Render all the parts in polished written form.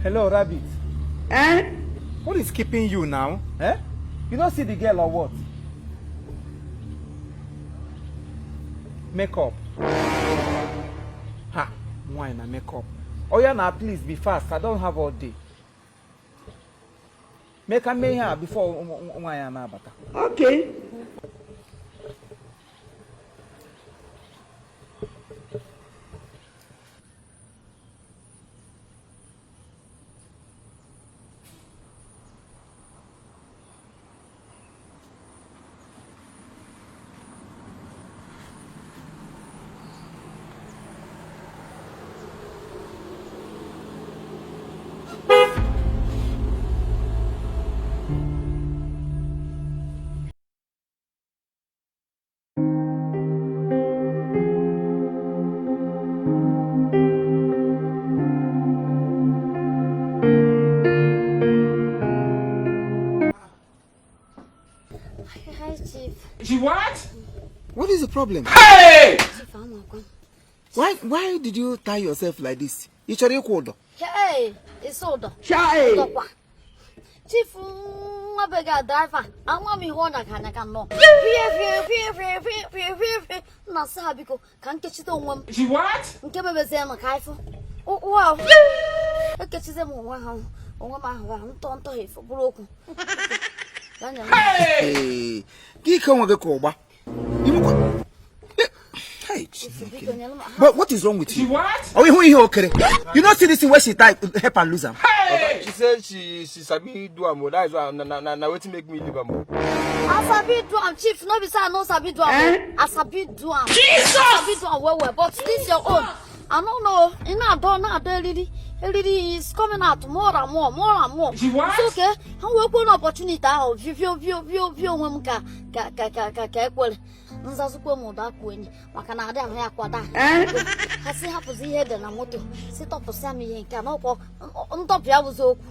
Hello, Rabbit. Eh? What is keeping you now? Eh? You don't see the girl or what? Makeup. Ha! Why na makeup? Oh yeah, now please be fast. I don't have all day. Make a me here before why am I bata. Okay. Hi, Chief. She what? What is the problem? Hey! Chief, I'm welcome. Why did you tie yourself like this? You should record. Hey, it's older. Chai. Chief, I beg a driver. I want me home. I can't know. Nasabiko can't catch it on one. She what? Give me a kaifo. Oh, wow. I catch them on one home. On my don't to it for broken. Hey, you come with the coba. Hey, but what is wrong with She you? what? Oh, who you okay? You not see this thing where she type help and lose her. Hey! She said she sabi do am. That is why na wetin make me leave am. Asabi do am, Chief. No be say I no sabi do am. Asabi do am. Jesus! Asabi do am well. But this your own. I don't know. You know, lady is coming out more and more. She what? It's okay. I will open opportunity. View women ka equal. Nzazuko mo da kwenye. Makana ade ame akwada. Hasi hapo zi head na moto. Sit up for Sammy yenka no ko ntop ya buzoku.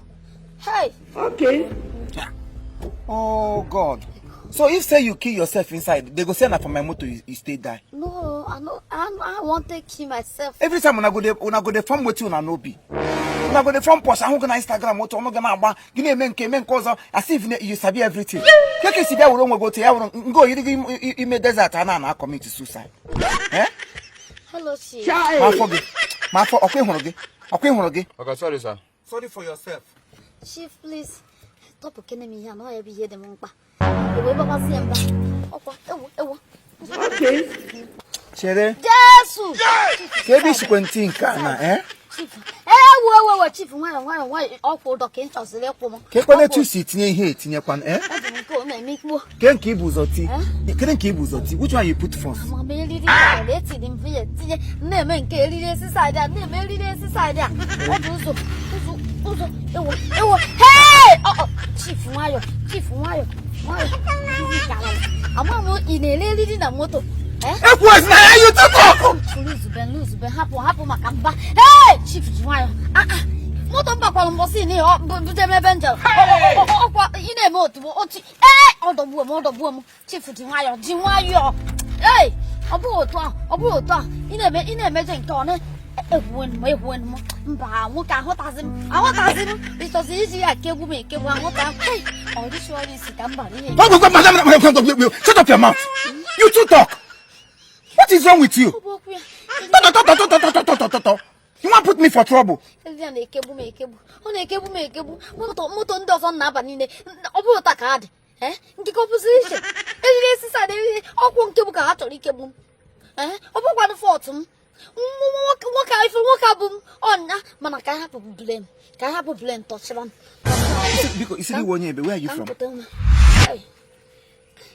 Hey. Okay. Oh God. So if say you kill yourself inside, they go send her for my motor you stay die. No, I want to kill myself. Every time when I go the farm with you na no be. When I go the farm post, I go na Instagram motor, I'm gonna aba. You know men cause as if you sabi everything. Keke si there we don't go to ya go you me desert and na commit suicide. Eh? Hello, Chief. Chai. Ma for okay honoge. Okay, sorry sir. Sorry for yourself. Chief, please. Stop looking me here. No, I be here the monk. Okay. Chere. Jesus! Kebi squinting kana, eh? Chief. Wait, Chief. Why? Awful docking to the Yapomo. Kepo na tu si tinye ihe tinye kwan, eh? Ken ki buzoti. Ken ki buzoti. Which one you put first? I'm really let's see them here. Name and Kelly side. Name Lily side. Hey! Chief, why? I'm in a lady in a motor. It was now you talk. Lose, happen, Macamba. Hey, Chief, why? Motor back on Bossini or Benja. In a motor. Eh, all the woman, Chief, Jimayo. Hey, a boat, in a measuring corner. When what has him, because easy. I can't make it one more time. Hey, all this one is somebody. Shut up your mouth. You two talk. What is wrong with you? You want to put me for trouble? Motor doesn't never need a card. Eh? The composition. It is decided. I won't give a card or cable. Eh? Over one fortune. What happened? Oh, man, I can't have a blame. Can't have a blame, touch one. Because you see, where are you from? Hey,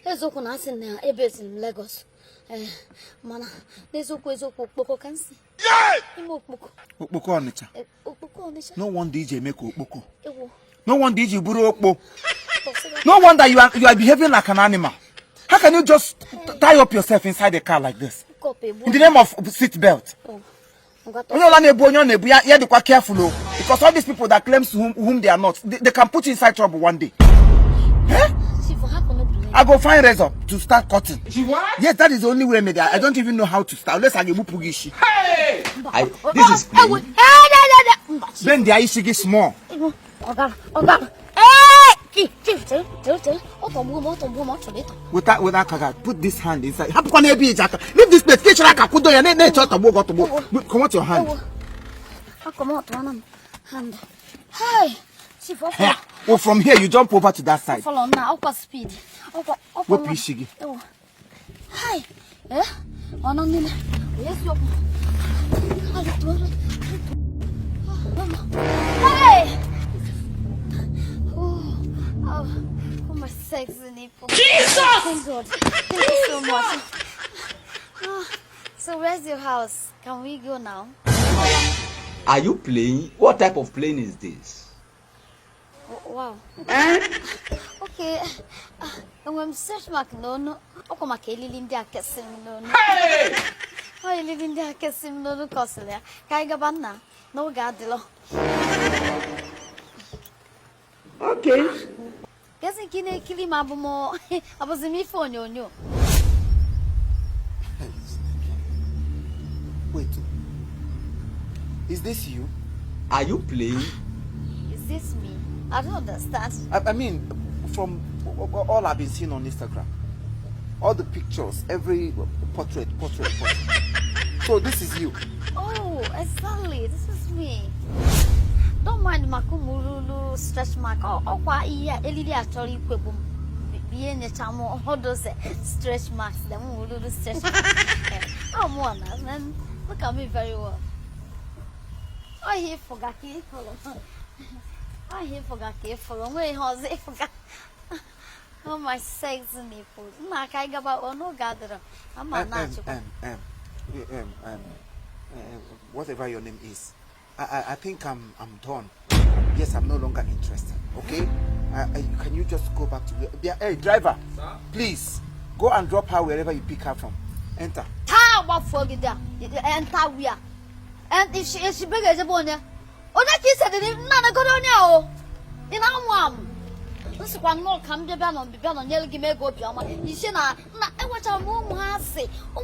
there's a conus in there, a bit in Lagos. Mana, there's a quiz of Boko can see. No one DJ make Boko. No one DJ Buro. No wonder you are behaving like an animal. How can you just tie up yourself inside the car like this? In the name of seat belt. Careful, because all these people that claims whom they are not, they can put you inside trouble one day. Eh? I go find razor to start cutting. What? Yes, that is the only way. Maybe I don't even know how to start. Unless I get pugishi. Hey! This is clean. Then the ishigi small. With that kaka, put this hand inside. Leave this place. Come out your hand. Come out one hand. Hey, Chief. Well, from here you jump over to that side. Follow now. Up speed. What ishigi? Hi. Eh? One on the. Yes, you. Hey! Oh, my sexy nipple. Jesus! Thank God. Thank you so much. So where's your house? Can we go now? Are you playing? What type of plane is this? Wow. Okay. I'm search mark no. Oko makeli lindia kesim no. Hey! Oh, living there kesim no kosle. Kai gabanna. No gadilo. Okay. Guess in kine kili mabumo. I was in me phone you. Wait. Is this you? Are you playing? Is this me? I don't understand. I mean, from all I've been seeing on Instagram, all the pictures, every portrait. So this is you. Oh, exactly. This is me. Don't mind makumulu stretch mark. Oh, why yeah, Elidi actually kwebum. Be in the chamo all those stretch marks. The mulu stretch marks. I'm one, and look at me very well. I hear forgot it. I hear forgot it. For me, how's it forgot? Oh, my sexy nipples. I got about no gather. I'm not natural. Whatever your name is, I think I'm done. Yes, I'm no longer interested. Okay? Can you just go back to hey driver, sir? Please go and drop her wherever you pick her from. Enter. How about forget that? Enter we are. And if she beg as a bonnet, oh, that is said it, none of good on you. In our mom. This one more come to ban on the bell on yellow give me go pyama. You should not what a woman has say. Oh,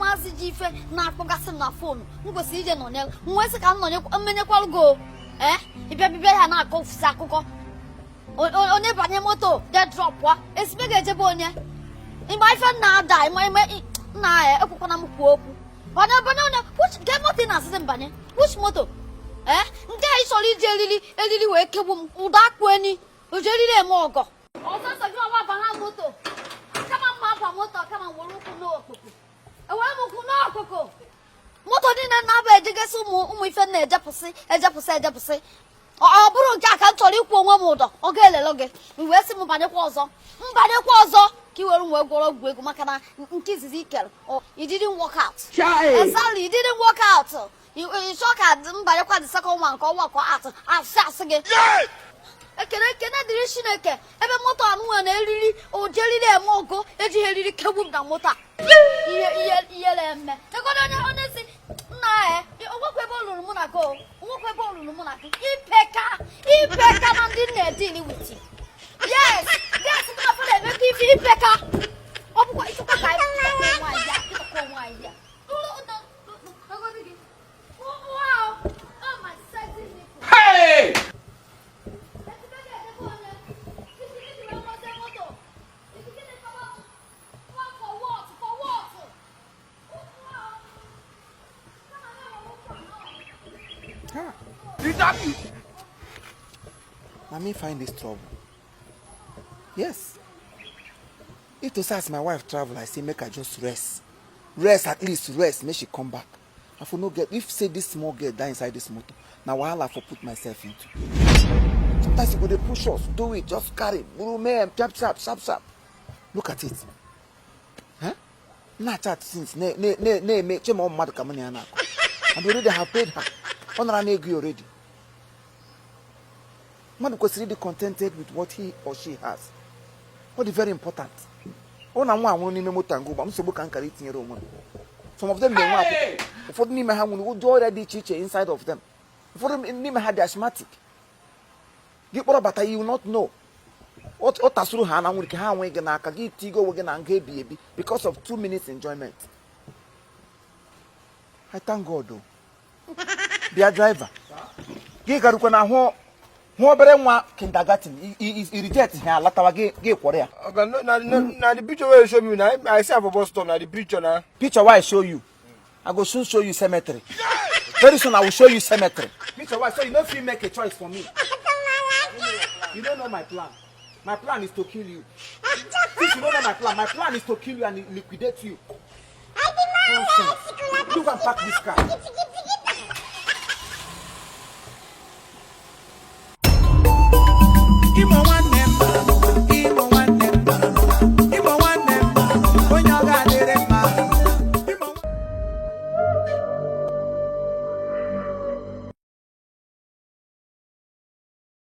Mazi Jife, not forgotten our phone. Who was sitting on Nell? Who was a come on a minute while go? Eh? If you better not go for Saco. Oh, never moto, that drop what? It's big as a bonnet. In my friend now die, my nah, a coconut poop. Banana, which get what in us than Bunny? Which moto? Eh? There is only a little way, Udak Wenny. Ujeli mogo. Also, so you are behind moto. Come on, Papa moto, come on, we'll no coco. A woman coco. Moto didn't have a digger with a Japussy. Or Buru Jack and Tolly one motor. Okay, Logan. We were some Banaquazo. Banaquazo. You were go with Macana, kiss Ezekiel. Or you didn't walk out. Exactly, you didn't walk out. You shock at them by the second one, go walk out. I've sat again. I cannot direction. Ever motor and one elderly or jelly there mogo, as you had kabum down motor. The God honestly, nah, you walk a ball on Monaco, walk a ball on Monaco. Ipeka, and didn't deal with you. Yes, that's enough for them. Give Ipeka. Oh, what is wow. Oh, my sexy. Hey! Let me find this trouble. Yes. If to say as my wife travel, I say make her just rest. At least rest. Make she come back. I for no get. If say this small girl die inside this motor, now I'll have to put myself into. Sometimes you go to push us. Do it. Just carry. Sharp. Look at it. Huh? Not chat since make chemo mad come and already have paid her. Honor and agree already. Man was really contented with what he or she has. What is very important. Some of them they want. For them have would already chiche inside of them. For them had the asthmatic. You will not know. o tasuru ha na nwere ke ha nwe gị n'aka gị tigo we gị na nga ebi because of 2 minutes enjoyment. I thank God o. Bia driver. Gị garukwa na ho obere nwa kindergarten he reject ha latawa gị kwore ya. Okay, na the picture where you show me now, I see for bus stop na the picture now. Picture why I show you? I go soon show you cemetery. Very soon I will show you cemetery. Picture why? So you don't feel make a choice for me. You don't know my plan. My plan is to kill you. Since you don't know my plan is to kill you and liquidate you. Nonsense. You can pack this car. Imo